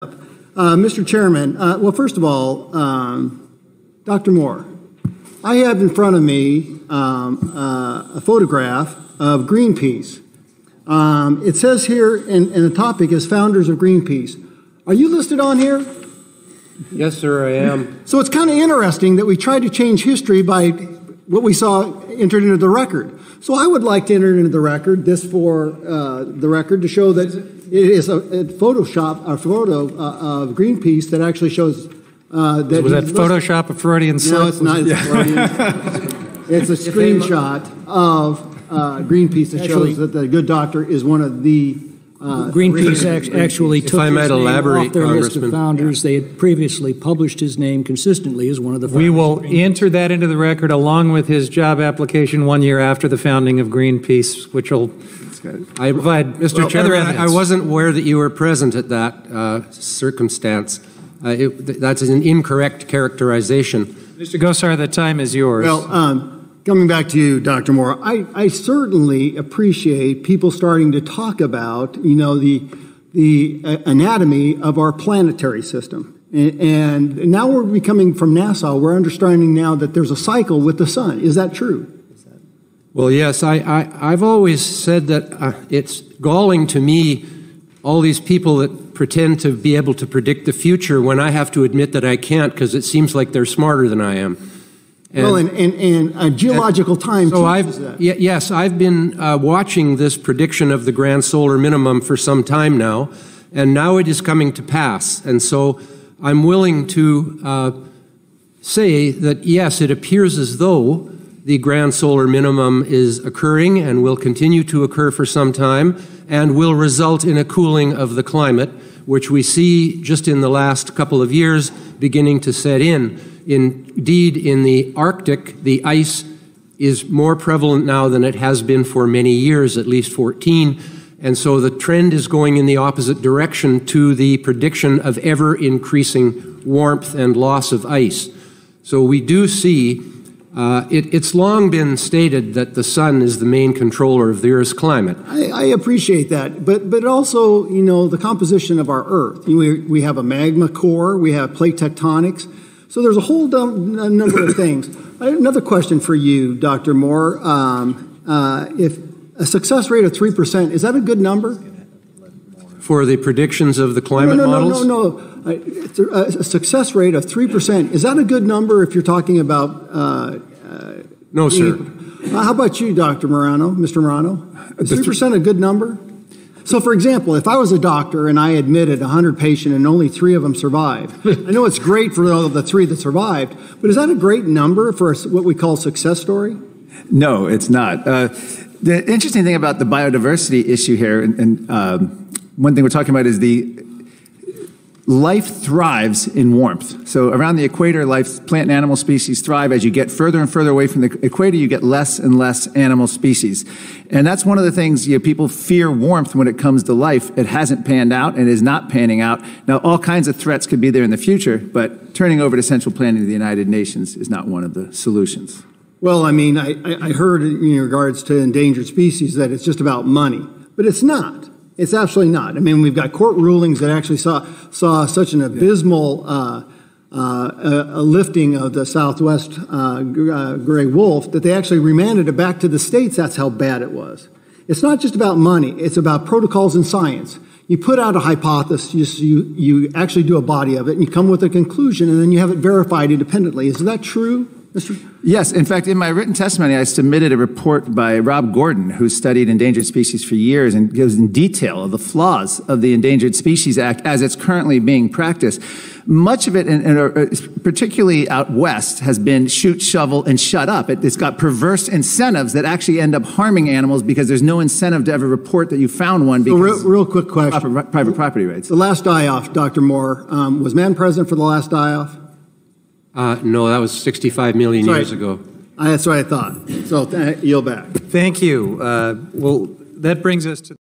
Mr. Chairman, well, first of all, Dr. Moore, I have in front of me a photograph of Greenpeace. It says here, and the topic is founders of Greenpeace. Are you listed on here? Yes, sir, I am. So it's kind of interesting that we tried to change history by what we saw entered into the record. So I would like to enter into the record, this for the record, to show that it is a photo of Greenpeace that actually shows that... Was that Photoshop, a Freudian slip? No, it's not. It's Freudian. It's a screenshot of Greenpeace that shows that the good doctor is one of the... Greenpeace actually took his name off their list of founders. Yeah. They had previously published his name consistently as one of the founders. We will enter that into the record along with his job application 1 year after the founding of Greenpeace, which will provide Mr. Chairman, I wasn't aware that you were present at that circumstance. That's an incorrect characterization. Mr. Gosar, the time is yours. Well, coming back to you, Dr. Moore, I certainly appreciate people starting to talk about, you know, the anatomy of our planetary system. And now we're becoming, from NASA, we're understanding now that there's a cycle with the sun. Is that true? Well, yes, I've always said that it's galling to me, all these people that pretend to be able to predict the future when I have to admit that I can't because it seems like they're smarter than I am. And geological time teaches that. Yes, I've been watching this prediction of the grand solar minimum for some time now, and now it is coming to pass. And so I'm willing to say that, yes, it appears as though the grand solar minimum is occurring and will continue to occur for some time and will result in a cooling of the climate, which we see just in the last couple of years beginning to set in. Indeed, in the Arctic, the ice is more prevalent now than it has been for many years, at least 14. And so the trend is going in the opposite direction to the prediction of ever-increasing warmth and loss of ice. So we do see, it's long been stated that the sun is the main controller of the Earth's climate. I appreciate that, but also, you know, the composition of our Earth. We have a magma core, we have plate tectonics. So there's a whole number of things. I have another question for you, Dr. Moore. If a success rate of 3%, is that a good number? For the predictions of the climate models? No. A success rate of 3%, is that a good number if you're talking about... No, sir. How about you, Dr. Morano, Mr. Morano? Is 3% a good number? So, for example, if I was a doctor and I admitted 100 patients and only 3 of them survived, I know it's great for the 3 that survived, but is that a great number for what we call a success story? No, it's not. The interesting thing about the biodiversity issue here, and one thing we're talking about is life thrives in warmth. So around the equator, plant and animal species thrive. As you get further and further away from the equator, you get less and less animal species. And that's one of the things, people fear warmth when it comes to life. It hasn't panned out and is not panning out. Now, all kinds of threats could be there in the future, but turning over to central planning to the United Nations is not one of the solutions. Well, I mean, I heard in regards to endangered species that it's just about money, but it's not. It's absolutely not. I mean, we've got court rulings that actually saw such an abysmal lifting of the Southwest gray wolf that they actually remanded it back to the states. That's how bad it was. It's not just about money. It's about protocols in science. You put out a hypothesis, you actually do a body of it, and you come with a conclusion, and then you have it verified independently. Is that true? Yes. In fact, in my written testimony, I submitted a report by Rob Gordon, who studied endangered species for years and gives in detail of the flaws of the Endangered Species Act as it's currently being practiced. Much of it, particularly out west, has been shoot, shovel, and shut up. It's got perverse incentives that actually end up harming animals because there's no incentive to ever report that you found one because real quick question. Private property rights. The last die-off, Dr. Moore, was man present for the last die-off? No, that was 65 million years ago. That's what I thought. So, yield back. Thank you. Well, that brings us to...